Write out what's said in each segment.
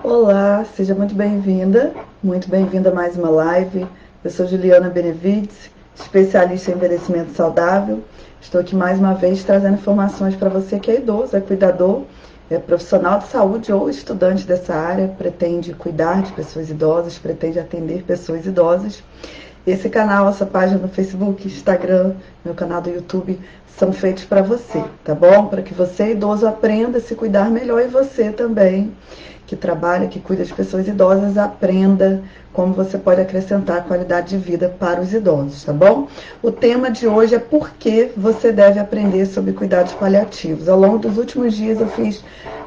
Olá, seja muito bem-vinda a mais uma live. Eu sou Juliana Benevides, especialista em envelhecimento saudável. Estou aqui mais uma vez trazendo informações para você que é idoso, é cuidador, é profissional de saúde ou estudante dessa área, pretende cuidar de pessoas idosas, pretende atender pessoas idosas. Esse canal, essa página no Facebook, Instagram, meu canal do YouTube, são feitos para você, tá bom? Para que você, idoso, aprenda a se cuidar melhor e você também, que trabalha, que cuida de pessoas idosas, aprenda como você pode acrescentar qualidade de vida para os idosos, tá bom? O tema de hoje é por que você deve aprender sobre cuidados paliativos. Ao longo dos últimos dias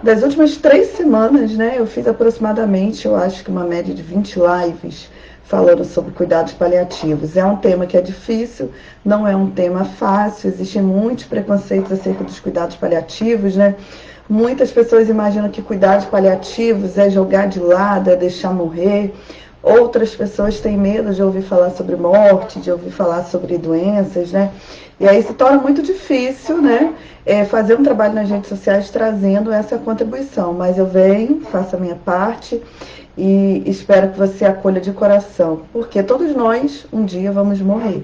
das últimas 3 semanas, né, eu fiz aproximadamente, eu acho que uma média de 20 lives falando sobre cuidados paliativos. É um tema que é difícil, não é um tema fácil, existem muitos preconceitos acerca dos cuidados paliativos, né? Muitas pessoas imaginam que cuidados paliativos é jogar de lado, é deixar morrer. Outras pessoas têm medo de ouvir falar sobre morte, de ouvir falar sobre doenças, né? E aí se torna muito difícil, né? Fazer um trabalho nas redes sociais trazendo essa contribuição. Mas eu venho, faço a minha parte e espero que você acolha de coração, porque todos nós um dia vamos morrer.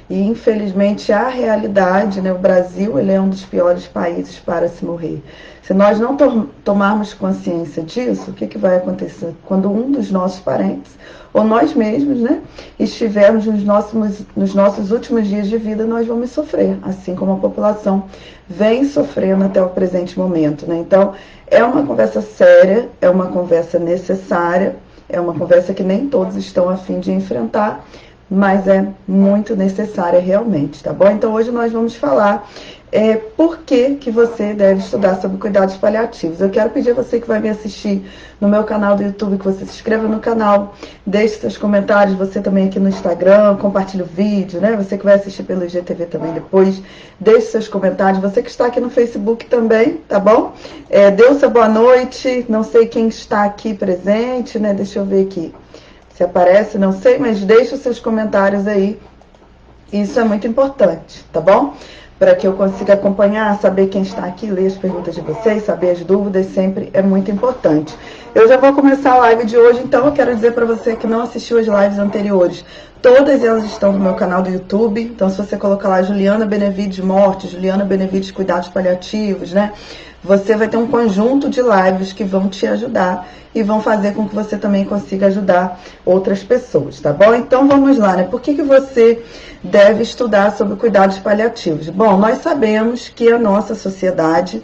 E infelizmente a realidade, né, o Brasil ele é um dos piores países para se morrer. Se nós não tomarmos consciência disso, o que vai acontecer? Quando um dos nossos parentes, ou nós mesmos, né, estivermos nos nossos últimos dias de vida, nós vamos sofrer, assim como a população vem sofrendo até o presente momento, né? Então, é uma conversa séria, é uma conversa necessária, é uma conversa que nem todos estão a fim de enfrentar, mas é muito necessária realmente, tá bom? Então hoje nós vamos falar por que você deve estudar sobre cuidados paliativos. Eu quero pedir a você que vai me assistir no meu canal do YouTube, que você se inscreva no canal, deixe seus comentários, você também aqui no Instagram, compartilhe o vídeo, né? Você que vai assistir pelo IGTV também depois, deixe seus comentários. Você que está aqui no Facebook também, tá bom? Dê o seu boa noite, não sei quem está aqui presente, né? Deixa eu ver aqui. Se aparece, não sei, mas deixe os seus comentários aí. Isso é muito importante, tá bom? Para que eu consiga acompanhar, saber quem está aqui, ler as perguntas de vocês, saber as dúvidas, sempre é muito importante. Eu já vou começar a live de hoje, então eu quero dizer para você que não assistiu as lives anteriores. Todas elas estão no meu canal do YouTube, então se você colocar lá Juliana Benevides Morte, Juliana Benevides Cuidados Paliativos, né? Você vai ter um conjunto de lives que vão te ajudar e vão fazer com que você também consiga ajudar outras pessoas, tá bom? Então vamos lá, né? Por que você deve estudar sobre cuidados paliativos? Bom, nós sabemos que a nossa sociedade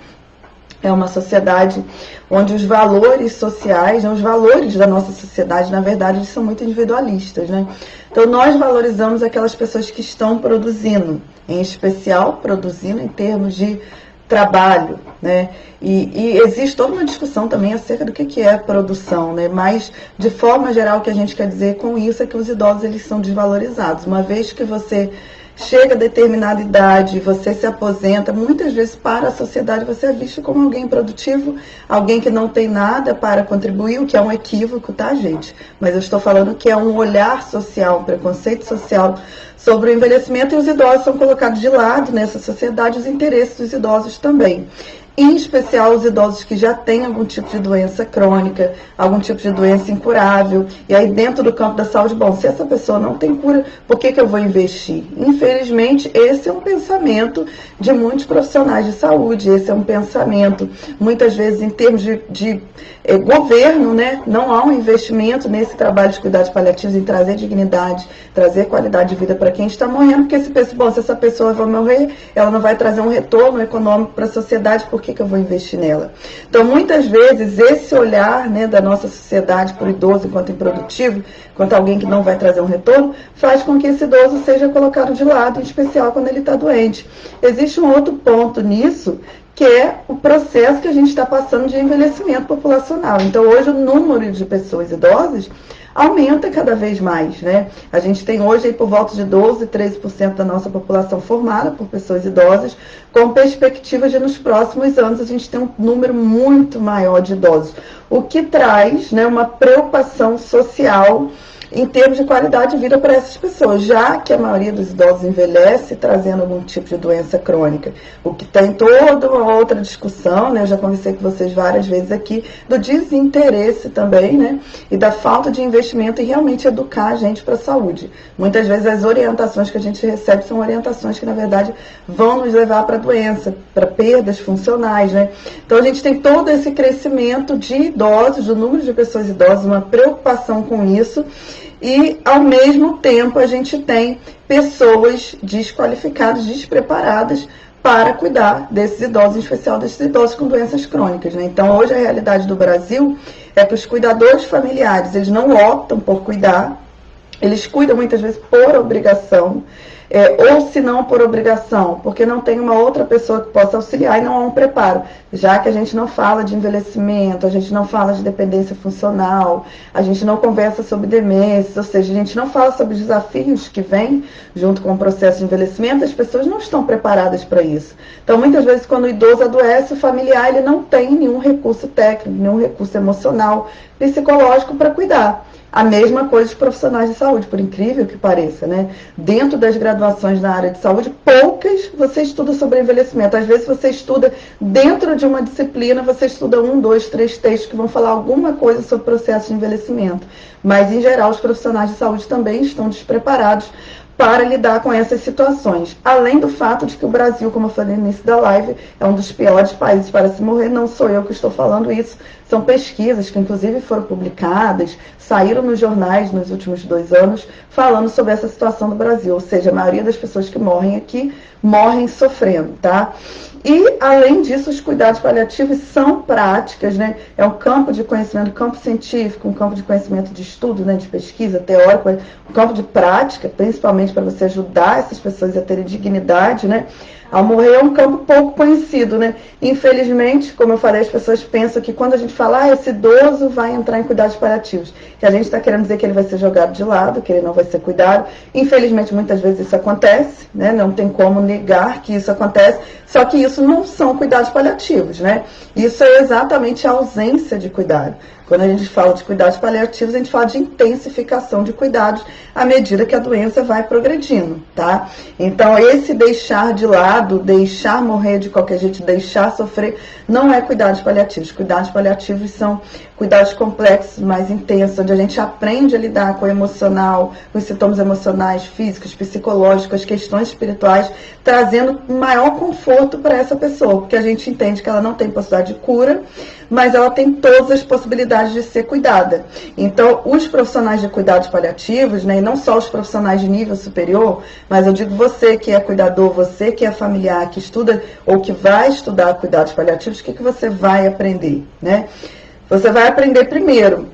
é uma sociedade onde os valores sociais, os valores da nossa sociedade, na verdade, eles são muito individualistas, né? Então, nós valorizamos aquelas pessoas que estão produzindo, em especial produzindo em termos de trabalho, né? E existe toda uma discussão também acerca do que é produção, né? Mas, de forma geral, o que a gente quer dizer com isso é que os idosos, eles são desvalorizados. Uma vez que você chega a determinada idade, você se aposenta, muitas vezes para a sociedade você é visto como alguém improdutivo, alguém que não tem nada para contribuir, o que é um equívoco, tá, gente? Mas eu estou falando que é um olhar social, um preconceito social sobre o envelhecimento, e os idosos são colocados de lado nessa sociedade, os interesses dos idosos também. Em especial os idosos que já têm algum tipo de doença crônica, algum tipo de doença incurável. E aí dentro do campo da saúde, bom, se essa pessoa não tem cura, por que eu vou investir? Infelizmente, esse é um pensamento de muitos profissionais de saúde, esse é um pensamento, muitas vezes em termos de governo, né? Não há um investimento nesse trabalho de cuidados paliativos, em trazer dignidade, trazer qualidade de vida para quem está morrendo, porque se pensa, bom, se essa pessoa vai morrer, ela não vai trazer um retorno econômico para a sociedade, por que eu vou investir nela? Então, muitas vezes, esse olhar, né, da nossa sociedade para o idoso enquanto improdutivo, enquanto alguém que não vai trazer um retorno, faz com que esse idoso seja colocado de lado, em especial quando ele está doente. Existe um outro ponto nisso, que é o processo que a gente está passando de envelhecimento populacional. Então, hoje, o número de pessoas idosas aumenta cada vez mais, né? A gente tem hoje aí por volta de 12, 13% da nossa população formada por pessoas idosas, com perspectiva de nos próximos anos a gente ter um número muito maior de idosos, o que traz, né, uma preocupação social em termos de qualidade de vida para essas pessoas, já que a maioria dos idosos envelhece trazendo algum tipo de doença crônica, o que tem toda uma outra discussão, né? Eu já conversei com vocês várias vezes aqui, do desinteresse também, né? E da falta de investimento em realmente educar a gente para a saúde. Muitas vezes as orientações que a gente recebe são orientações que, na verdade, vão nos levar para a doença, para perdas funcionais, né? Então a gente tem todo esse crescimento de idosos, do número de pessoas idosas, uma preocupação com isso, e ao mesmo tempo a gente tem pessoas desqualificadas, despreparadas para cuidar desses idosos, em especial desses idosos com doenças crônicas, né? Então hoje a realidade do Brasil é que os cuidadores familiares, eles não optam por cuidar, eles cuidam muitas vezes por obrigação, ou se não por obrigação, porque não tem uma outra pessoa que possa auxiliar e não há um preparo, já que a gente não fala de envelhecimento, a gente não fala de dependência funcional, a gente não conversa sobre demências, ou seja, a gente não fala sobre os desafios que vêm junto com o processo de envelhecimento, as pessoas não estão preparadas para isso. Então, muitas vezes, quando o idoso adoece, o familiar ele não tem nenhum recurso técnico, nenhum recurso emocional, psicológico para cuidar. A mesma coisa dos profissionais de saúde, por incrível que pareça, né? Dentro das graduações na área de saúde, poucas você estuda sobre envelhecimento. Às vezes você estuda, dentro de uma disciplina, você estuda 1, 2, 3 textos que vão falar alguma coisa sobre o processo de envelhecimento. Mas, em geral, os profissionais de saúde também estão despreparados para lidar com essas situações. Além do fato de que o Brasil, como eu falei no início da live, é um dos piores países para se morrer. Não sou eu que estou falando isso, são pesquisas que inclusive foram publicadas, saíram nos jornais nos últimos 2 anos, falando sobre essa situação do Brasil. Ou seja, a maioria das pessoas que morrem aqui, morrem sofrendo, tá? E, além disso, os cuidados paliativos são práticas, né? É um campo de conhecimento, um campo científico, um campo de conhecimento de estudo, né? De pesquisa teórica, um campo de prática, principalmente para você ajudar essas pessoas a terem dignidade, né? Ao morrer é um campo pouco conhecido, né? Infelizmente, como eu falei, as pessoas pensam que quando a gente fala, esse idoso vai entrar em cuidados paliativos, que a gente está querendo dizer que ele vai ser jogado de lado, que ele não vai ser cuidado. Infelizmente, muitas vezes isso acontece, né? Não tem como negar que isso acontece, só que isso não são cuidados paliativos, né? Isso é exatamente a ausência de cuidado. Quando a gente fala de cuidados paliativos, a gente fala de intensificação de cuidados à medida que a doença vai progredindo, tá? Então, esse deixar de lado, deixar morrer de qualquer jeito, deixar sofrer, não é cuidados paliativos. Cuidados paliativos são cuidados complexos, mais intensos, onde a gente aprende a lidar com o emocional, com os sintomas emocionais, físicos, psicológicos, as questões espirituais, trazendo maior conforto para essa pessoa, porque a gente entende que ela não tem possibilidade de cura, mas ela tem todas as possibilidades de ser cuidada. Então, os profissionais de cuidados paliativos, né, e não só os profissionais de nível superior, mas eu digo você que é cuidador, você que é familiar, que estuda ou que vai estudar cuidados paliativos, o que você vai aprender, né? Você vai aprender primeiro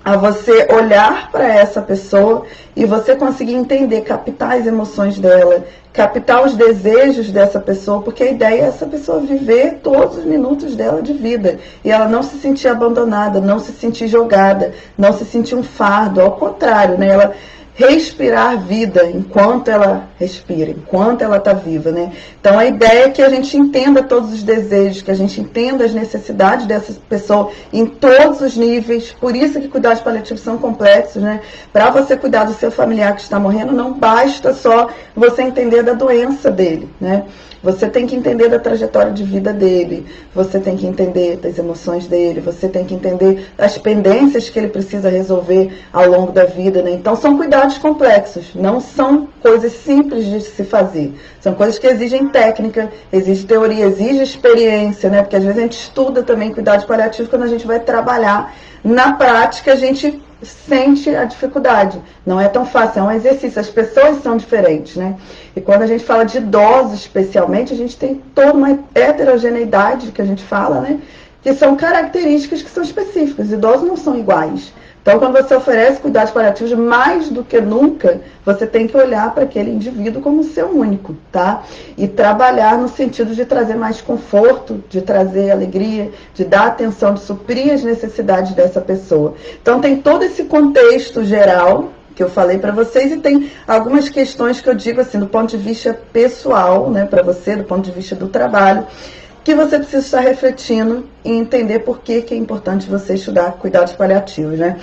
a você olhar para essa pessoa e você conseguir entender, captar as emoções dela, captar os desejos dessa pessoa, porque a ideia é essa pessoa viver todos os minutos dela de vida e ela não se sentir abandonada, não se sentir jogada, não se sentir um fardo, ao contrário, né? Ela respirar vida enquanto ela respira, enquanto ela está viva, né? Então a ideia é que a gente entenda todos os desejos, que a gente entenda as necessidades dessa pessoa em todos os níveis. Por isso que cuidados paliativos são complexos, né? Para você cuidar do seu familiar que está morrendo, não basta só você entender da doença dele, né? Você tem que entender da trajetória de vida dele, você tem que entender das emoções dele, você tem que entender as pendências que ele precisa resolver ao longo da vida, né? Então são cuidados complexos, não são coisas simples de se fazer. São coisas que exigem técnica, exige teoria, exige experiência, né? Porque às vezes a gente estuda também cuidados paliativos, quando a gente vai trabalhar na prática a gente sente a dificuldade. Não é tão fácil, é um exercício. As pessoas são diferentes, né? E quando a gente fala de idosos, especialmente, a gente tem toda uma heterogeneidade que a gente fala, né? Que são características que são específicas. Os idosos não são iguais. Então, quando você oferece cuidados paliativos, mais do que nunca, você tem que olhar para aquele indivíduo como seu único, tá? E trabalhar no sentido de trazer mais conforto, de trazer alegria, de dar atenção, de suprir as necessidades dessa pessoa. Então, tem todo esse contexto geral que eu falei para vocês e tem algumas questões que eu digo assim, do ponto de vista pessoal, né, para você, do ponto de vista do trabalho, que você precisa estar refletindo e entender por que é importante você estudar cuidados paliativos, né?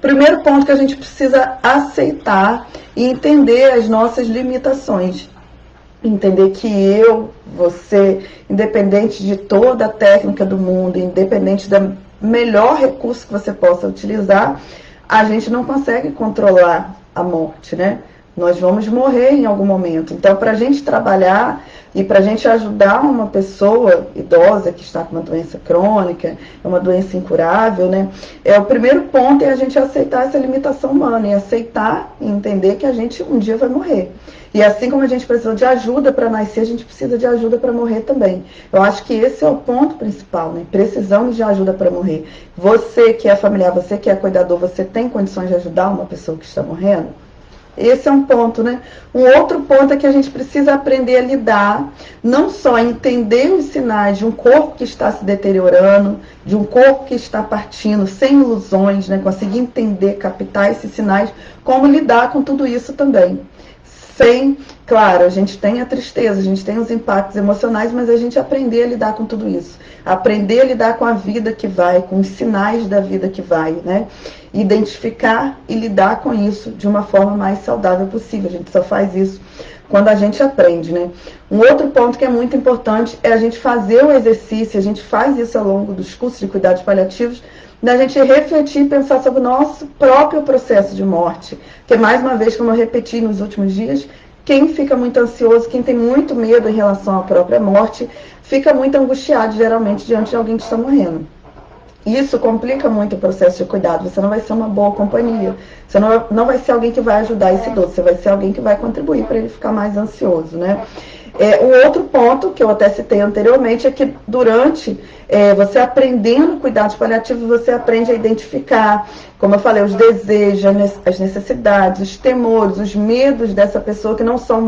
Primeiro ponto que a gente precisa aceitar e entender as nossas limitações. Entender que eu, você, independente de toda a técnica do mundo, independente do melhor recurso que você possa utilizar, a gente não consegue controlar a morte, né? Nós vamos morrer em algum momento. Então, para a gente trabalhar e para a gente ajudar uma pessoa idosa que está com uma doença crônica, uma doença incurável, né? O primeiro ponto é a gente aceitar essa limitação humana e aceitar e entender que a gente um dia vai morrer. E assim como a gente precisou de ajuda para nascer, a gente precisa de ajuda para morrer também. Eu acho que esse é o ponto principal, né? Precisamos de ajuda para morrer. Você que é familiar, você que é cuidador, você tem condições de ajudar uma pessoa que está morrendo? Esse é um ponto, né? Um outro ponto é que a gente precisa aprender a lidar, não só entender os sinais de um corpo que está se deteriorando, de um corpo que está partindo, sem ilusões, né? Conseguir entender, captar esses sinais, como lidar com tudo isso também. Claro, a gente tem a tristeza, a gente tem os impactos emocionais, mas a gente aprender a lidar com tudo isso. Aprender a lidar com a vida que vai, com os sinais da vida que vai, né? Identificar e lidar com isso de uma forma mais saudável possível. A gente só faz isso quando a gente aprende, né? Um outro ponto que é muito importante é a gente fazer o exercício, a gente faz isso ao longo dos cursos de cuidados paliativos, da gente refletir e pensar sobre o nosso próprio processo de morte. Porque, mais uma vez, como eu repeti nos últimos dias, quem fica muito ansioso, quem tem muito medo em relação à própria morte, fica muito angustiado, geralmente, diante de alguém que está morrendo. Isso complica muito o processo de cuidado. Você não vai ser uma boa companhia. Você não vai ser alguém que vai ajudar esse idoso. Você vai ser alguém que vai contribuir para ele ficar mais ansioso, né? Um outro ponto, que eu até citei anteriormente, é que durante você aprendendo cuidados paliativos, você aprende a identificar, como eu falei, os desejos, as necessidades, os temores, os medos dessa pessoa, que não são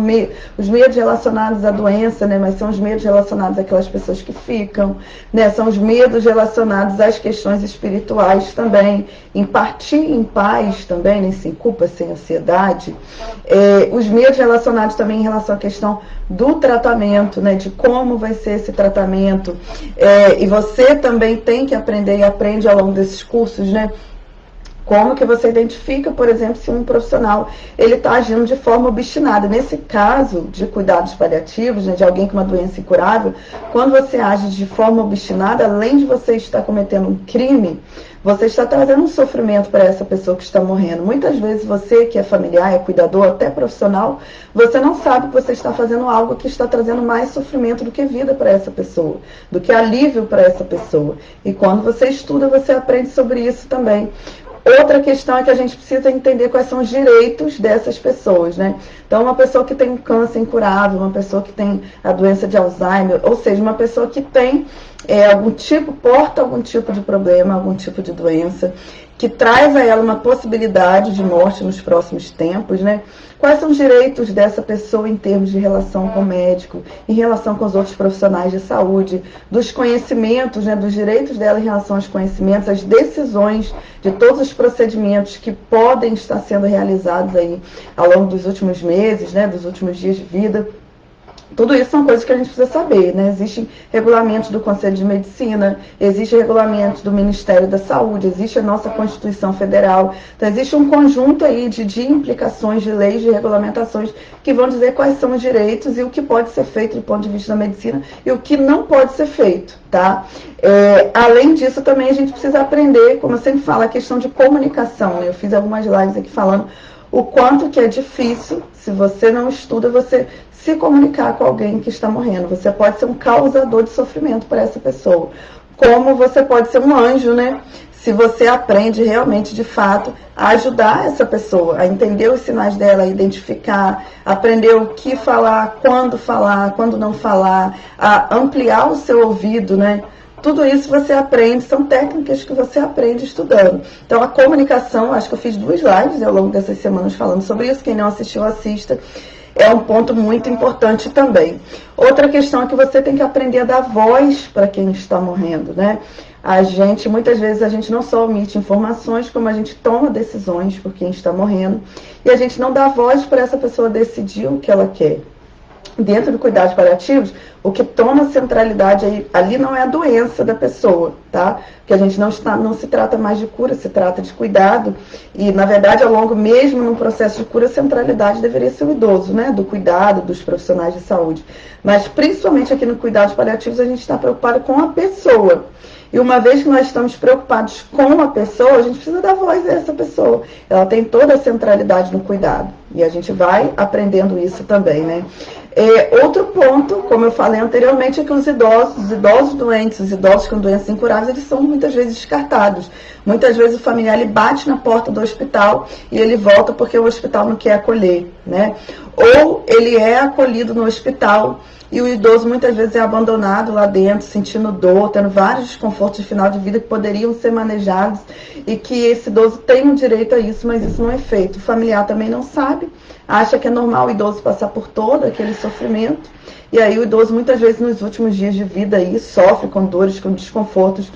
os medos relacionados à doença, né, mas são os medos relacionados àquelas pessoas que ficam, né, são os medos relacionados às questões espirituais também, em partir em paz também, né, sem culpa, sem ansiedade, os medos relacionados também em relação à questão do tratamento, né, de como vai ser esse tratamento, e você também tem que aprender e aprende ao longo desses cursos, né, como que você identifica, por exemplo, se um profissional ele está agindo de forma obstinada. Nesse caso de cuidados paliativos, né, de alguém com uma doença incurável, quando você age de forma obstinada, além de você estar cometendo um crime, você está trazendo um sofrimento para essa pessoa que está morrendo. Muitas vezes você que é familiar, é cuidador, até profissional, você não sabe que você está fazendo algo que está trazendo mais sofrimento do que vida para essa pessoa, do que alívio para essa pessoa. E quando você estuda, você aprende sobre isso também. Outra questão é que a gente precisa entender quais são os direitos dessas pessoas, né? Então, uma pessoa que tem um câncer incurável, uma pessoa que tem a doença de Alzheimer, ou seja, uma pessoa que tem porta algum tipo de problema, algum tipo de doença, que traz a ela uma possibilidade de morte nos próximos tempos, né? Quais são os direitos dessa pessoa em termos de relação com o médico, em relação com os outros profissionais de saúde, dos conhecimentos, né, dos direitos dela em relação aos conhecimentos, as decisões de todos os procedimentos que podem estar sendo realizados aí ao longo dos últimos meses, né, dos últimos dias de vida. Tudo isso são coisas que a gente precisa saber, né? Existem regulamentos do Conselho de Medicina, existem regulamentos do Ministério da Saúde, existe a nossa Constituição Federal. Então, existe um conjunto aí de implicações, de leis, de regulamentações que vão dizer quais são os direitos e o que pode ser feito do ponto de vista da medicina e o que não pode ser feito, tá? Além disso, também a gente precisa aprender, como eu sempre falo, a questão de comunicação, né? Eu fiz algumas lives aqui falando o quanto que é difícil, se você não estuda, você se comunicar com alguém que está morrendo. Você pode ser um causador de sofrimento para essa pessoa. Como você pode ser um anjo, né? Se você aprende realmente, de fato, a ajudar essa pessoa, a entender os sinais dela, a identificar, aprender o que falar, quando não falar, a ampliar o seu ouvido, né? Tudo isso você aprende, são técnicas que você aprende estudando. Então, a comunicação, acho que eu fiz 2 lives ao longo dessas semanas falando sobre isso. Quem não assistiu, assista. É um ponto muito importante também. Outra questão é que você tem que aprender a dar voz para quem está morrendo, né? Muitas vezes a gente não só omite informações, como a gente toma decisões por quem está morrendo, e a gente não dá voz para essa pessoa decidir o que ela quer. dentro do cuidados paliativos, o que toma centralidade ali não é a doença da pessoa, tá? Porque a gente não se trata mais de cura, se trata de cuidado. E, na verdade, ao longo mesmo no processo de cura, a centralidade deveria ser o idoso, né? Do cuidado dos profissionais de saúde. Mas, principalmente aqui no cuidados paliativos, a gente está preocupado com a pessoa. E uma vez que nós estamos preocupados com a pessoa, a gente precisa dar voz a essa pessoa. Ela tem toda a centralidade no cuidado. E a gente vai aprendendo isso também, né? Outro ponto, como eu falei anteriormente, é que os idosos doentes, os idosos com doenças incuráveis, eles são muitas vezes descartados. Muitas vezes o familiar ele bate na porta do hospital e ele volta porque o hospital não quer acolher, né? Ou ele é acolhido no hospital e o idoso muitas vezes é abandonado lá dentro, sentindo dor, tendo vários desconfortos de final de vida que poderiam ser manejados e que esse idoso tem um direito a isso, mas isso não é feito. O familiar também não sabe, acha que é normal o idoso passar por todo aquele sofrimento e aí o idoso muitas vezes nos últimos dias de vida aí sofre com dores, com desconfortos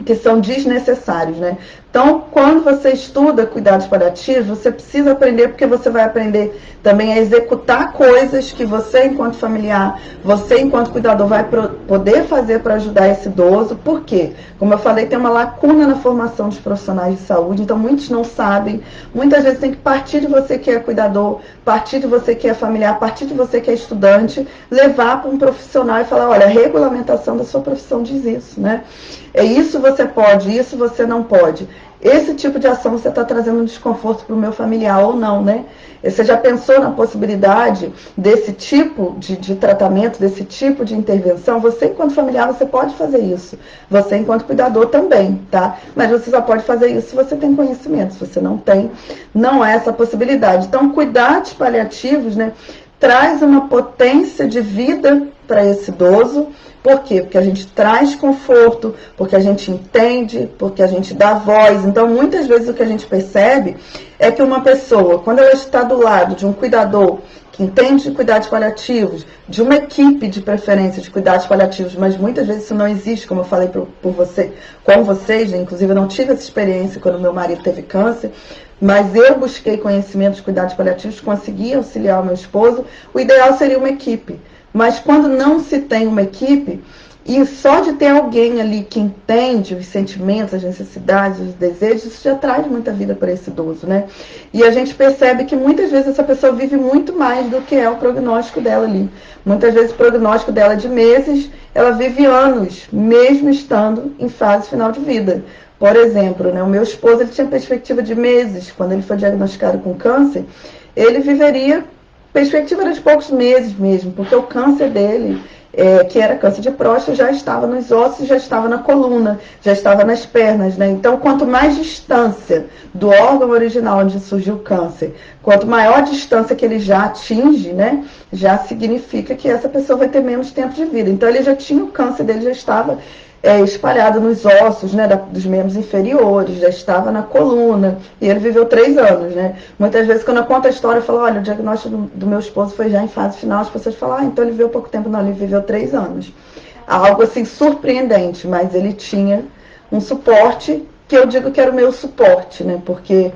que são desnecessários, né? Então, quando você estuda cuidados paliativos, você precisa aprender, porque você vai aprender também a executar coisas que você, enquanto familiar, você, enquanto cuidador, vai poder fazer para ajudar esse idoso. Por quê? Como eu falei, tem uma lacuna na formação dos profissionais de saúde, então muitos não sabem. Muitas vezes tem que partir de você que é cuidador, partir de você que é familiar, partir de você que é estudante, levar para um profissional e falar, olha, a regulamentação da sua profissão diz isso, né? É isso você pode, isso você não pode. Esse tipo de ação você está trazendo um desconforto para o meu familiar ou não, né? Você já pensou na possibilidade desse tipo de tratamento, desse tipo de intervenção? Você, enquanto familiar, você pode fazer isso. Você, enquanto cuidador, também, tá? Mas você só pode fazer isso se você tem conhecimento. Se você não tem, não há essa possibilidade. Então, cuidados paliativos, né, traz uma potência de vida para esse idoso. Por quê? Porque a gente traz conforto, porque a gente entende, porque a gente dá voz. Então, muitas vezes o que a gente percebe é que uma pessoa, quando ela está do lado de um cuidador que entende de cuidados paliativos, de uma equipe de preferência de cuidados paliativos, mas muitas vezes isso não existe, como eu falei com vocês, né? Inclusive eu não tive essa experiência quando meu marido teve câncer, mas eu busquei conhecimento de cuidados paliativos, consegui auxiliar o meu esposo. O ideal seria uma equipe. Mas quando não se tem uma equipe, e só de ter alguém ali que entende os sentimentos, as necessidades, os desejos, isso já traz muita vida para esse idoso, né? E a gente percebe que muitas vezes essa pessoa vive muito mais do que é o prognóstico dela ali. Muitas vezes o prognóstico dela é de meses, ela vive anos, mesmo estando em fase final de vida. Por exemplo, né, o meu esposo ele tinha perspectiva de meses, quando ele foi diagnosticado com câncer, ele viveria. Perspectiva era de poucos meses mesmo, porque o câncer dele, que era câncer de próstata, já estava nos ossos, já estava na coluna, já estava nas pernas, né? Então, quanto mais distância do órgão original onde surgiu o câncer, quanto maior a distância que ele já atinge, né, já significa que essa pessoa vai ter menos tempo de vida. Então, ele já tinha o câncer dele, já estava espalhado nos ossos, né, dos membros inferiores, já estava na coluna, e ele viveu 3 anos, né? Muitas vezes, quando eu conto a história, eu falo, olha, o diagnóstico do meu esposo foi já em fase final, as pessoas falam, então ele viveu pouco tempo. Não, ele viveu 3 anos. Algo assim surpreendente, mas ele tinha um suporte, que eu digo que era o meu suporte, né? Porque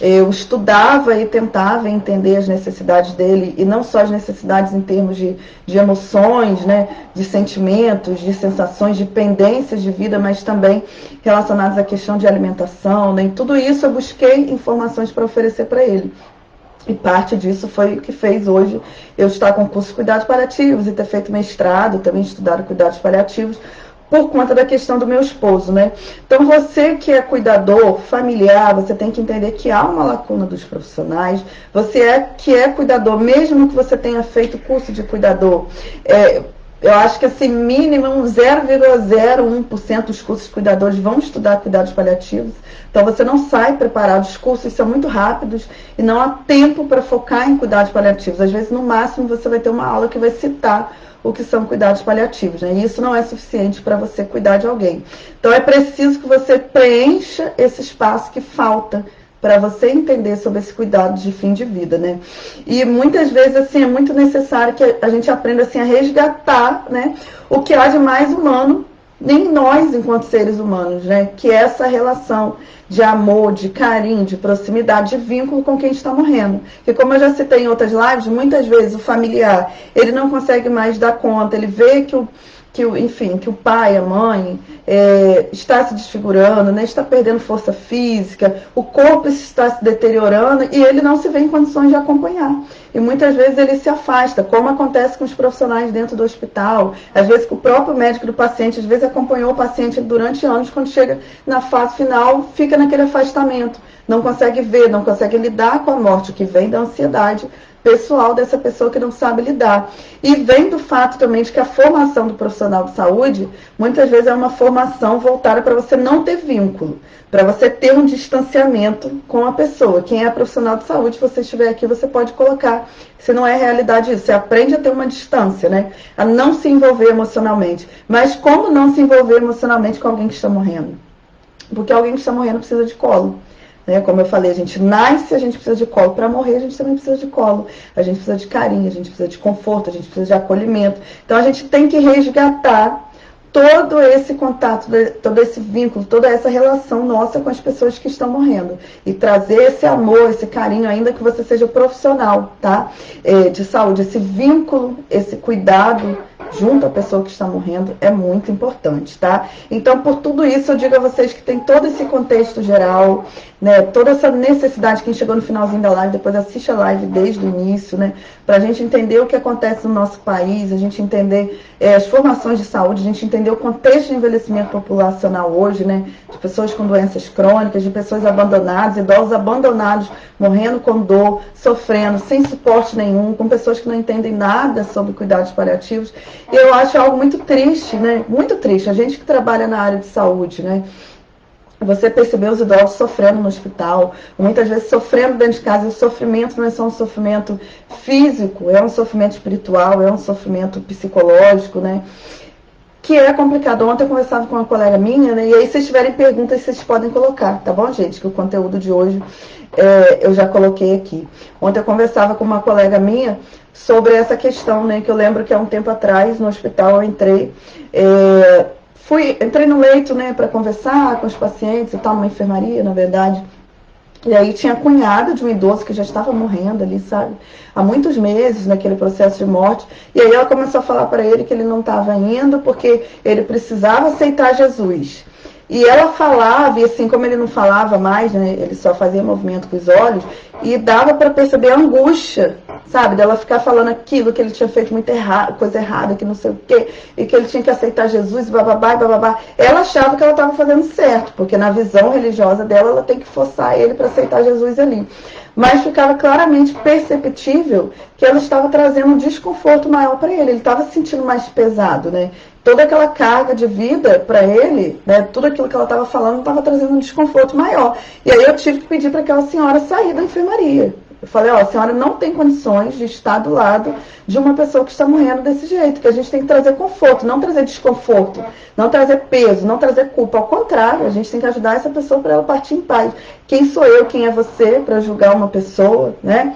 eu estudava e tentava entender as necessidades dele, e não só as necessidades em termos de emoções, né, de sentimentos, de sensações, de pendências de vida, mas também relacionadas à questão de alimentação, né? Em tudo isso eu busquei informações para oferecer para ele. E parte disso foi o que fez hoje eu estar com o curso de cuidados paliativos e ter feito mestrado, também estudado cuidados paliativos, por conta da questão do meu esposo, né? Então, você que é cuidador familiar, você tem que entender que há uma lacuna dos profissionais. Você que é cuidador, mesmo que você tenha feito curso de cuidador, eu acho que assim, mínimo 0,01% dos cursos de cuidadores vão estudar cuidados paliativos. Então, você não sai preparado. Os cursos são muito rápidos e não há tempo para focar em cuidados paliativos. Às vezes, no máximo, você vai ter uma aula que vai citar o que são cuidados paliativos, né? E isso não é suficiente para você cuidar de alguém. Então, é preciso que você preencha esse espaço que falta para você entender sobre esse cuidado de fim de vida, né? E muitas vezes, assim, é muito necessário que a gente aprenda, assim, a resgatar, né, o que há de mais humano nem nós enquanto seres humanos, né? Que é essa relação de amor, de carinho, de proximidade, de vínculo com quem está morrendo. Porque como eu já citei em outras lives, muitas vezes o familiar, ele não consegue mais dar conta, ele vê que o pai, a mãe está se desfigurando, né, está perdendo força física, o corpo está se deteriorando e ele não se vê em condições de acompanhar. E muitas vezes ele se afasta, como acontece com os profissionais dentro do hospital, às vezes com o próprio médico do paciente, às vezes acompanhou o paciente durante anos, quando chega na fase final, fica naquele afastamento, não consegue ver, não consegue lidar com a morte, o que vem da ansiedade pessoal dessa pessoa que não sabe lidar. E vem do fato também de que a formação do profissional de saúde, muitas vezes é uma formação voltada para você não ter vínculo, para você ter um distanciamento com a pessoa. Quem é profissional de saúde, se você estiver aqui, você pode colocar, se não é realidade isso, você aprende a ter uma distância, né? A não se envolver emocionalmente. Mas como não se envolver emocionalmente com alguém que está morrendo? Porque alguém que está morrendo precisa de colo. Como eu falei, a gente nasce, a gente precisa de colo. Para morrer, a gente também precisa de colo. A gente precisa de carinho, a gente precisa de conforto, a gente precisa de acolhimento. Então, a gente tem que resgatar todo esse contato, todo esse vínculo, toda essa relação nossa com as pessoas que estão morrendo. E trazer esse amor, esse carinho, ainda que você seja profissional, tá? De saúde. Esse vínculo, esse cuidado junto à pessoa que está morrendo é muito importante, tá? Então, por tudo isso, eu digo a vocês que tem todo esse contexto geral, né? Toda essa necessidade, quem chegou no finalzinho da live, depois assiste a live desde o início, né? Para a gente entender o que acontece no nosso país, a gente entender as formações de saúde, a gente entender o contexto de envelhecimento populacional hoje, né? De pessoas com doenças crônicas, de pessoas abandonadas, idosos abandonados, morrendo com dor, sofrendo, sem suporte nenhum, com pessoas que não entendem nada sobre cuidados paliativos. E eu acho algo muito triste, né? Muito triste. A gente que trabalha na área de saúde, né? Você percebeu os idosos sofrendo no hospital, muitas vezes sofrendo dentro de casa. E o sofrimento não é só um sofrimento físico, é um sofrimento espiritual, é um sofrimento psicológico, né? Que é complicado. Ontem eu conversava com uma colega minha, né? E aí, se tiverem perguntas, vocês podem colocar, tá bom, gente? Que o conteúdo de hoje eu já coloquei aqui. Ontem eu conversava com uma colega minha sobre essa questão, né? Que eu lembro que há um tempo atrás, no hospital, eu entrei... Entrei no leito, né, para conversar com os pacientes e tal, numa enfermaria, na verdade. E aí tinha a cunhada de um idoso que já estava morrendo ali, sabe? Há muitos meses, naquele processo de morte. E aí ela começou a falar para ele que ele não estava indo porque ele precisava aceitar Jesus. E ela falava, e assim, como ele não falava mais, né, ele só fazia movimento com os olhos, e dava para perceber a angústia, sabe, dela ficar falando aquilo, que ele tinha feito muito errado, coisa errada, que não sei o quê, e que ele tinha que aceitar Jesus, bababá, bababá. Ela achava que ela estava fazendo certo, porque na visão religiosa dela, ela tem que forçar ele para aceitar Jesus ali. Mas ficava claramente perceptível que ela estava trazendo um desconforto maior para ele estava se sentindo mais pesado, né? Toda aquela carga de vida para ele, né, tudo aquilo que ela estava falando estava trazendo um desconforto maior. E aí eu tive que pedir para aquela senhora sair da enfermaria. Eu falei, a senhora não tem condições de estar do lado de uma pessoa que está morrendo desse jeito, que a gente tem que trazer conforto, não trazer desconforto, não trazer peso, não trazer culpa. Ao contrário, a gente tem que ajudar essa pessoa para ela partir em paz. Quem sou eu, quem é você para julgar uma pessoa, né?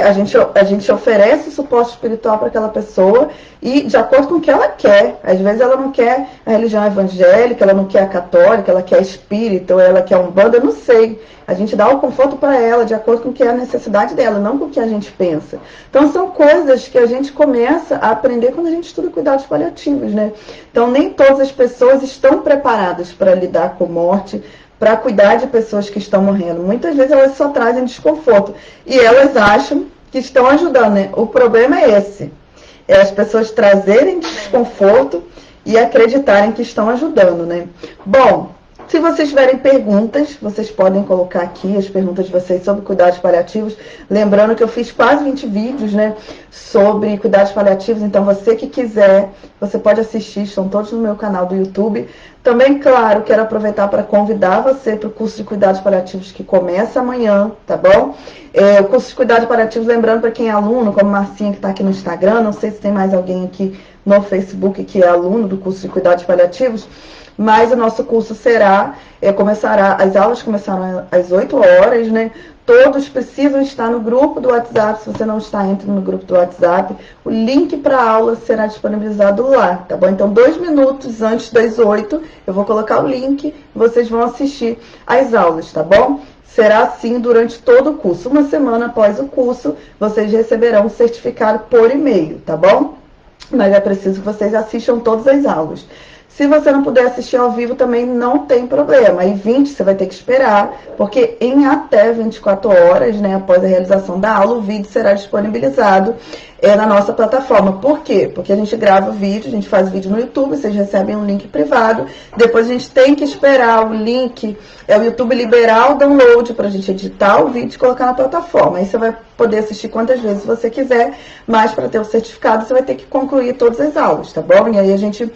A gente oferece suporte espiritual para aquela pessoa e de acordo com o que ela quer. Às vezes ela não quer a religião evangélica, ela não quer a católica, ela quer espírita, ou ela quer umbanda, eu não sei. A gente dá o conforto para ela de acordo com o que é a necessidade dela, não com o que a gente pensa. Então são coisas que a gente começa a aprender quando a gente estuda cuidados paliativos, né? Então nem todas as pessoas estão preparadas para lidar com morte, para cuidar de pessoas que estão morrendo. Muitas vezes elas só trazem desconforto. E elas acham que estão ajudando, né? O problema é esse. É as pessoas trazerem desconforto e acreditarem que estão ajudando, né? Bom, se vocês tiverem perguntas, vocês podem colocar aqui as perguntas de vocês sobre cuidados paliativos. Lembrando que eu fiz quase 20 vídeos, né, sobre cuidados paliativos. Então, você que quiser, você pode assistir, estão todos no meu canal do YouTube. Também, claro, quero aproveitar para convidar você para o curso de cuidados paliativos que começa amanhã, tá bom? O curso de cuidados paliativos, lembrando para quem é aluno, como Marcinha que está aqui no Instagram, não sei se tem mais alguém aqui no Facebook que é aluno do curso de cuidados paliativos. mas o nosso curso as aulas começarão às 8 horas, né? Todos precisam estar no grupo do WhatsApp. Se você não está, entre no grupo do WhatsApp. O link para a aula será disponibilizado lá, tá bom? Então, 2 minutos antes das 8, eu vou colocar o link e vocês vão assistir às aulas, tá bom? Será assim durante todo o curso. Uma semana após o curso, vocês receberão um certificado por e-mail, tá bom? Mas é preciso que vocês assistam todas as aulas. Se você não puder assistir ao vivo, também não tem problema. Aí 20 você vai ter que esperar, porque em até 24 horas, né, após a realização da aula, o vídeo será disponibilizado na nossa plataforma. Por quê? Porque a gente grava o vídeo, a gente faz vídeo no YouTube, vocês recebem um link privado, depois a gente tem que esperar o link, o YouTube liberar o download para a gente editar o vídeo e colocar na plataforma. Aí você vai poder assistir quantas vezes você quiser, mas para ter o certificado você vai ter que concluir todas as aulas, tá bom? E aí a gente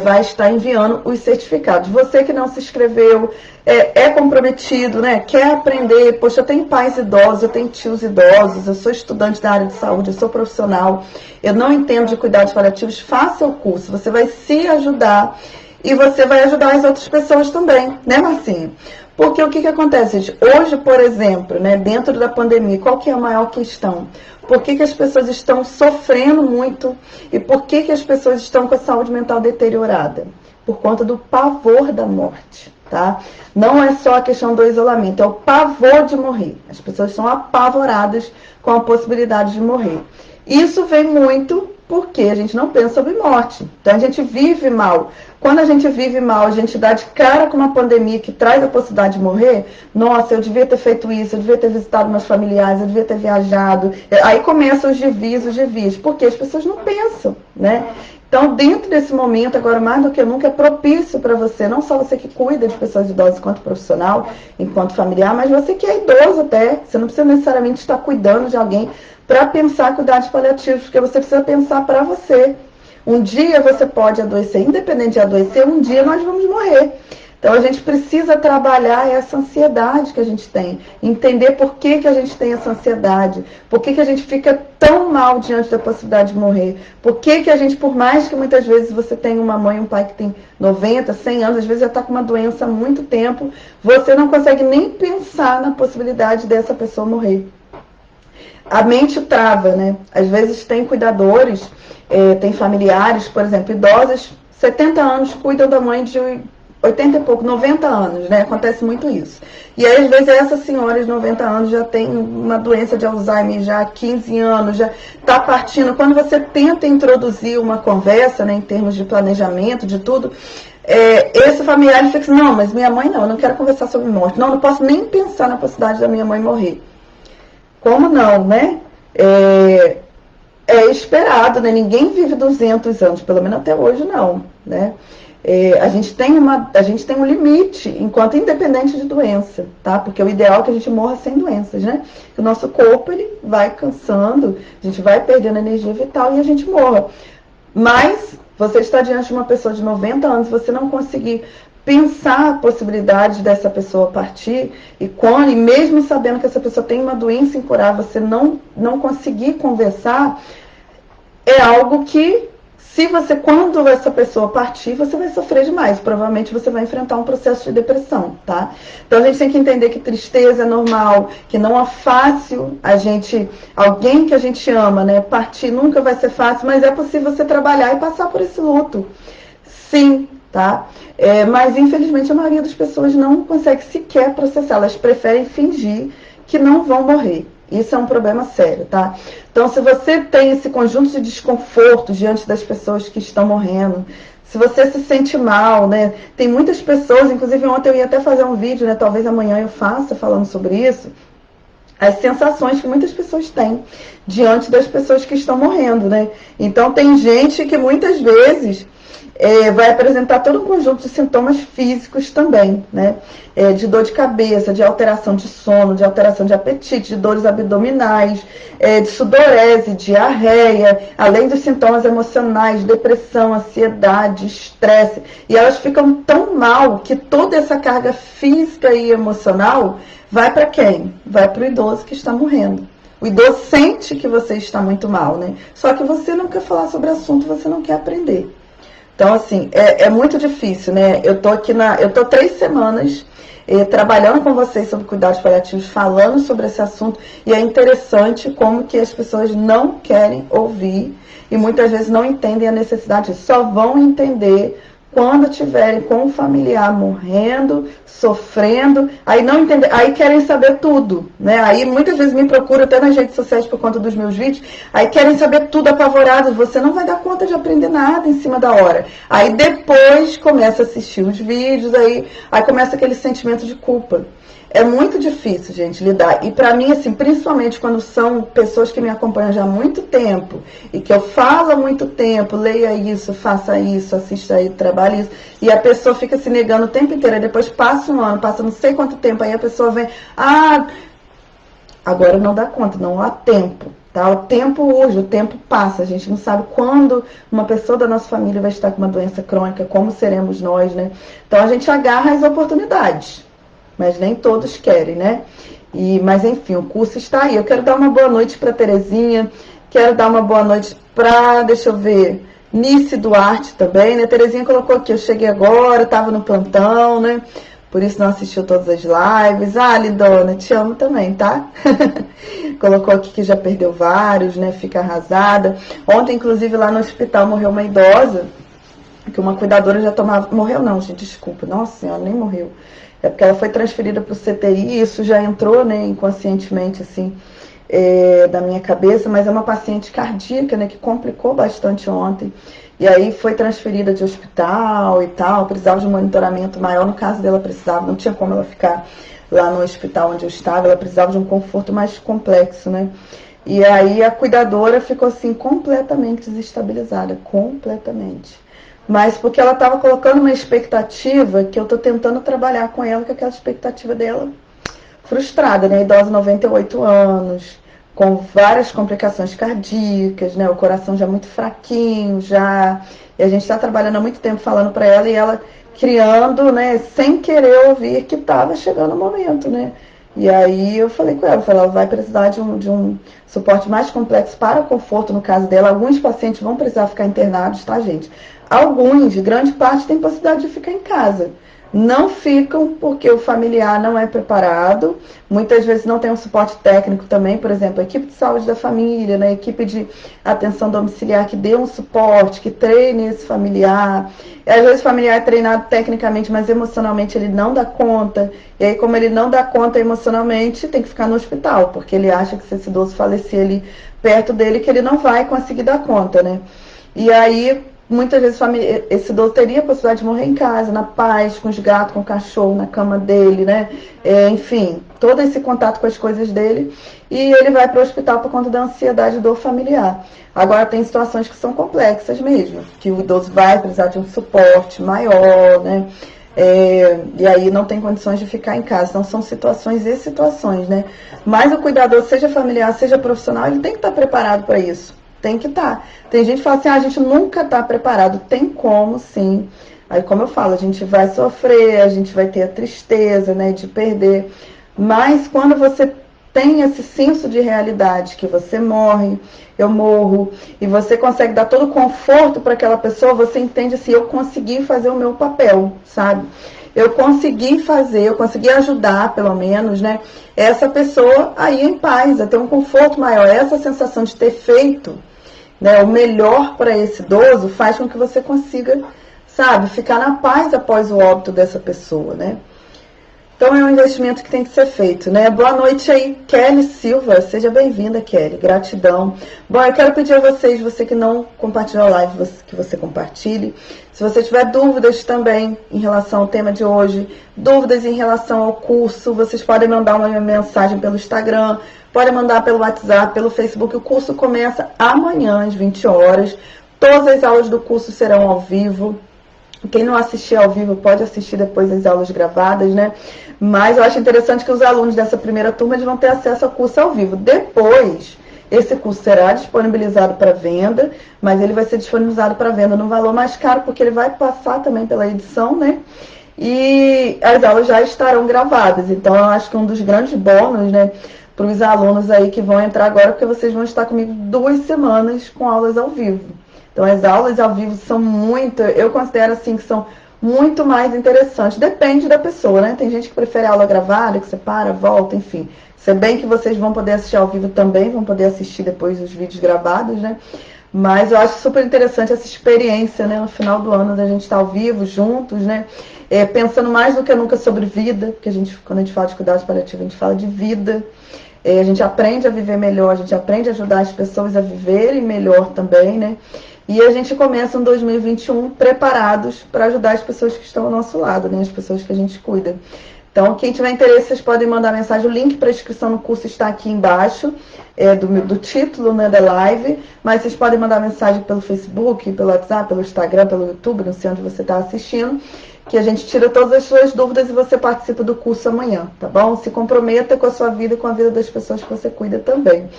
vai estar enviando os certificados. Você que não se inscreveu, é comprometido, né? Quer aprender, poxa, eu tenho pais idosos, eu tenho tios idosos, eu sou estudante da área de saúde, eu sou profissional, eu não entendo de cuidados paliativos, faça o curso, você vai se ajudar e você vai ajudar as outras pessoas também, né, Marcinho? Porque o que acontece, gente? Hoje, por exemplo, né, dentro da pandemia, qual que é a maior questão? Por que as pessoas estão sofrendo muito e por que as pessoas estão com a saúde mental deteriorada? Por conta do pavor da morte, tá? Não é só a questão do isolamento, é o pavor de morrer. As pessoas são apavoradas com a possibilidade de morrer. Isso vem muito porque a gente não pensa sobre morte. Então a gente vive mal. Quando a gente vive mal, a gente dá de cara com uma pandemia que traz a possibilidade de morrer. Nossa, eu devia ter feito isso, eu devia ter visitado meus familiares, eu devia ter viajado. Aí começam os desvios, porque as pessoas não pensam, né? Então, dentro desse momento, agora mais do que nunca, é propício para você, não só você que cuida de pessoas idosas enquanto profissional, enquanto familiar, mas você que é idoso até. Você não precisa necessariamente estar cuidando de alguém para pensar cuidados paliativos, porque você precisa pensar para você. Um dia você pode adoecer, independente de adoecer, um dia nós vamos morrer. Então a gente precisa trabalhar essa ansiedade que a gente tem, entender por que a gente tem essa ansiedade, por que a gente fica tão mal diante da possibilidade de morrer, por que a gente, por mais que muitas vezes você tenha uma mãe e um pai que tem 90, 100 anos, às vezes já está com uma doença há muito tempo, você não consegue nem pensar na possibilidade dessa pessoa morrer. A mente trava, né? Às vezes tem cuidadores, tem familiares, por exemplo, idosos, 70 anos, cuidam da mãe de 80 e pouco, 90 anos, né? Acontece muito isso. E aí, às vezes, essa senhora de 90 anos já tem uma doença de Alzheimer já há 15 anos, já está partindo. Quando você tenta introduzir uma conversa, né, em termos de planejamento, de tudo, esse familiar fica assim, não, mas minha mãe não, eu não quero conversar sobre morte. Não posso nem pensar na possibilidade da minha mãe morrer. Como não, né? É esperado, né? Ninguém vive 200 anos, pelo menos até hoje não, né? A gente tem um limite, enquanto independente de doença, tá? Porque o ideal é que a gente morra sem doenças, né? Que o nosso corpo, ele vai cansando, a gente vai perdendo energia vital e a gente morra. Mas você está diante de uma pessoa de 90 anos, você não conseguir pensar a possibilidade dessa pessoa partir, e mesmo sabendo que essa pessoa tem uma doença incurável, você não conseguir conversar, é algo que, quando essa pessoa partir, você vai sofrer demais. Provavelmente você vai enfrentar um processo de depressão, tá? Então a gente tem que entender que tristeza é normal, que não é fácil alguém que a gente ama, né? Partir nunca vai ser fácil, mas é possível você trabalhar e passar por esse luto. Sim, tá? Mas infelizmente a maioria das pessoas não consegue sequer processar, elas preferem fingir que não vão morrer. Isso é um problema sério, tá? Então, se você tem esse conjunto de desconforto diante das pessoas que estão morrendo, se você se sente mal, né? Tem muitas pessoas, inclusive ontem eu ia até fazer um vídeo, né? Talvez amanhã eu faça falando sobre isso. As sensações que muitas pessoas têm diante das pessoas que estão morrendo, né? Então, tem gente que muitas vezes vai apresentar todo um conjunto de sintomas físicos também, né? De dor de cabeça, de alteração de sono, de alteração de apetite, de dores abdominais, de sudorese, diarreia, além dos sintomas emocionais, depressão, ansiedade, estresse. E elas ficam tão mal que toda essa carga física e emocional vai para quem? Vai para o idoso que está morrendo. O idoso sente que você está muito mal, né? Só que você não quer falar sobre o assunto, você não quer aprender. Então, assim, é muito difícil, né? Eu tô 3 semanas trabalhando com vocês sobre cuidados paliativos, falando sobre esse assunto, e é interessante como que as pessoas não querem ouvir e muitas vezes não entendem a necessidade, só vão entender quando tiverem com um familiar morrendo, sofrendo, aí não entender, aí querem saber tudo, né? Aí muitas vezes me procuram até nas redes sociais por conta dos meus vídeos, aí querem saber tudo apavorados, você não vai dar conta de aprender nada em cima da hora. Aí depois começa a assistir os vídeos, aí começa aquele sentimento de culpa. É muito difícil, gente, lidar. E pra mim, assim, principalmente quando são pessoas que me acompanham já há muito tempo e que eu falo há muito tempo, leia isso, faça isso, assista aí, trabalhe isso, e a pessoa fica se negando o tempo inteiro, aí depois passa um ano, passa não sei quanto tempo, aí a pessoa vem, agora não dá conta, não há tempo. Tá? O tempo urge, o tempo passa, a gente não sabe quando uma pessoa da nossa família vai estar com uma doença crônica, como seremos nós, né? Então a gente agarra as oportunidades. Mas nem todos querem, né? Mas enfim, o curso está aí. Eu quero dar uma boa noite para Terezinha, quero dar uma boa noite para, deixa eu ver, Nice Duarte também, né? Terezinha colocou aqui, eu cheguei agora, estava no plantão, né? Por isso não assistiu todas as lives. Lindona, te amo também, tá? Colocou aqui que já perdeu vários, né? Fica arrasada. Ontem, inclusive, lá no hospital morreu uma idosa, que uma cuidadora já tomava... Morreu não, gente, desculpa. Nossa senhora, nem morreu. É porque ela foi transferida para o CTI e isso já entrou, né, inconscientemente, assim, da minha cabeça, mas é uma paciente cardíaca, né, que complicou bastante ontem. E aí foi transferida de hospital e tal, precisava de um monitoramento maior. No caso dela precisava, não tinha como ela ficar lá no hospital onde eu estava, ela precisava de um conforto mais complexo, né. E aí a cuidadora ficou, assim, completamente desestabilizada, completamente. Mas porque ela estava colocando uma expectativa que eu estou tentando trabalhar com ela, que é aquela expectativa dela frustrada, né? Idosa, 98 anos, com várias complicações cardíacas, né? O coração já muito fraquinho, já. E a gente está trabalhando há muito tempo falando para ela e ela criando, né? Sem querer ouvir que estava chegando o momento, né? E aí eu falei com ela, ela vai precisar de um suporte mais complexo para o conforto, no caso dela. Alguns pacientes vão precisar ficar internados, tá, gente? Alguns, grande parte, tem possibilidade de ficar em casa. Não ficam porque o familiar não é preparado, muitas vezes não tem um suporte técnico também, por exemplo, a equipe de saúde da família, né, a equipe de atenção domiciliar que dê um suporte, que treine esse familiar. E às vezes o familiar é treinado tecnicamente, mas emocionalmente ele não dá conta. E aí, como ele não dá conta emocionalmente, tem que ficar no hospital, porque ele acha que se esse idoso falecer ali perto dele, que ele não vai conseguir dar conta, né? E aí, muitas vezes esse idoso teria a possibilidade de morrer em casa, na paz, com os gatos, com o cachorro, na cama dele, né? Enfim, todo esse contato com as coisas dele. E ele vai para o hospital por conta da ansiedade e dor familiar. Agora, tem situações que são complexas mesmo, que o idoso vai precisar de um suporte maior, né? E aí não tem condições de ficar em casa. Então, são situações e situações, né? Mas o cuidador, seja familiar, seja profissional, ele tem que estar preparado para isso. Tem que estar. Tem gente que fala assim, a gente nunca está preparado. Tem como, sim. Aí, como eu falo, a gente vai sofrer, a gente vai ter a tristeza, né, de perder. Mas quando você tem esse senso de realidade, que você morre, eu morro, e você consegue dar todo o conforto para aquela pessoa, você entende assim, eu consegui fazer o meu papel, sabe? Eu consegui fazer, eu consegui ajudar, pelo menos, né, essa pessoa a ir em paz, a ter um conforto maior. Essa sensação de ter feito, né, o melhor para esse idoso faz com que você consiga, sabe, ficar na paz após o óbito dessa pessoa, né? Então é um investimento que tem que ser feito, né? Boa noite aí, Kelly Silva. Seja bem-vinda, Kelly. Gratidão. Bom, eu quero pedir a vocês, você que não compartilhou a live, que você compartilhe. Se você tiver dúvidas também em relação ao tema de hoje, dúvidas em relação ao curso, vocês podem mandar uma mensagem pelo Instagram, podem mandar pelo WhatsApp, pelo Facebook. O curso começa amanhã, às 20 horas. Todas as aulas do curso serão ao vivo. Quem não assistir ao vivo pode assistir depois as aulas gravadas, né? Mas eu acho interessante que os alunos dessa primeira turma eles vão ter acesso ao curso ao vivo. Depois, esse curso será disponibilizado para venda, mas ele vai ser disponibilizado para venda no valor mais caro, porque ele vai passar também pela edição, né? E as aulas já estarão gravadas. Então, eu acho que um dos grandes bônus, né, para os alunos aí que vão entrar agora, porque vocês vão estar comigo 2 semanas com aulas ao vivo. Então as aulas ao vivo são muito, eu considero assim que são muito mais interessantes. Depende da pessoa, né? Tem gente que prefere aula gravada, que você para, volta, enfim. Se bem que vocês vão poder assistir ao vivo também, vão poder assistir depois os vídeos gravados, né? Mas eu acho super interessante essa experiência, né? No final do ano, da gente estar ao vivo, juntos, né? Pensando mais do que nunca sobre vida, porque quando a gente fala de cuidados paliativos, a gente fala de vida. A gente aprende a viver melhor, a gente aprende a ajudar as pessoas a viverem melhor também, né? E a gente começa em 2021 preparados para ajudar as pessoas que estão ao nosso lado, né? As pessoas que a gente cuida. Então, quem tiver interesse, vocês podem mandar mensagem. O link para inscrição no curso está aqui embaixo, do título, né, da live. Mas vocês podem mandar mensagem pelo Facebook, pelo WhatsApp, pelo Instagram, pelo YouTube, não sei onde você está assistindo, que a gente tira todas as suas dúvidas e você participa do curso amanhã, tá bom? Se comprometa com a sua vida e com a vida das pessoas que você cuida também.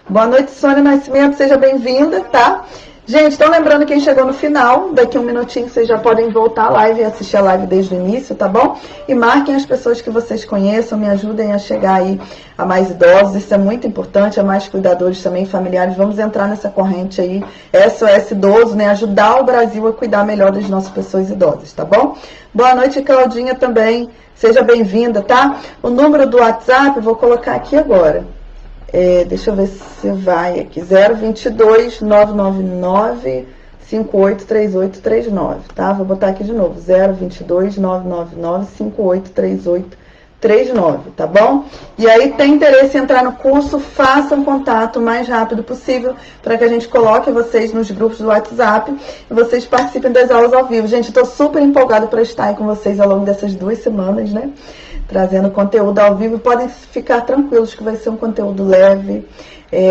Boa noite, Sônia Nascimento, seja bem-vinda, tá? Gente, então lembrando quem chegou no final, daqui um minutinho vocês já podem voltar à live e assistir a live desde o início, tá bom? E marquem as pessoas que vocês conheçam, me ajudem a chegar aí a mais idosos, isso é muito importante, a mais cuidadores também, familiares. Vamos entrar nessa corrente aí, SOS Idoso, né? Ajudar o Brasil a cuidar melhor das nossas pessoas idosas, tá bom? Boa noite, Claudinha, também, seja bem-vinda, tá? O número do WhatsApp eu vou colocar aqui agora. Deixa eu ver se vai aqui, 022 999 583839, tá? Vou botar aqui de novo, 022 999 583839, tá bom? E aí, tem interesse em entrar no curso, façam contato o mais rápido possível para que a gente coloque vocês nos grupos do WhatsApp e vocês participem das aulas ao vivo. Gente, estou super empolgada para estar aí com vocês ao longo dessas 2 semanas, né? Trazendo conteúdo ao vivo. Podem ficar tranquilos que vai ser um conteúdo leve,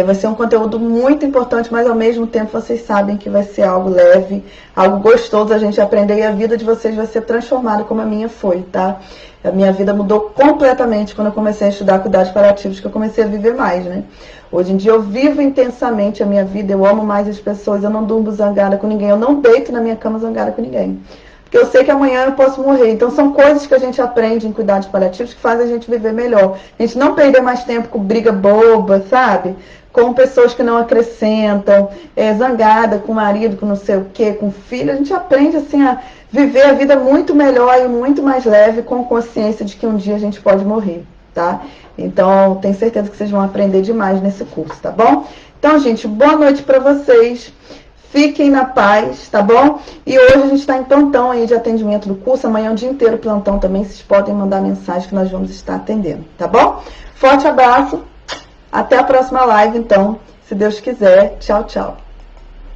vai ser um conteúdo muito importante, mas ao mesmo tempo vocês sabem que vai ser algo leve, algo gostoso a gente aprender, e a vida de vocês vai ser transformada como a minha foi, tá? A minha vida mudou completamente quando eu comecei a estudar cuidados paliativos, que eu comecei a viver mais, né? Hoje em dia eu vivo intensamente a minha vida, eu amo mais as pessoas, eu não durmo zangada com ninguém, eu não deito na minha cama zangada com ninguém. Porque eu sei que amanhã eu posso morrer. Então são coisas que a gente aprende em cuidados paliativos que fazem a gente viver melhor. A gente não perder mais tempo com briga boba, sabe? Com pessoas que não acrescentam, zangada com o marido, com não sei o quê, com o filho. A gente aprende assim a viver a vida muito melhor e muito mais leve, com consciência de que um dia a gente pode morrer, tá? Então, tenho certeza que vocês vão aprender demais nesse curso, tá bom? Então, gente, boa noite para vocês. Fiquem na paz, tá bom? E hoje a gente está em plantão aí de atendimento do curso. Amanhã é o dia inteiro plantão também. Vocês podem mandar mensagem que nós vamos estar atendendo, tá bom? Forte abraço. Até a próxima live, então. Se Deus quiser. Tchau, tchau.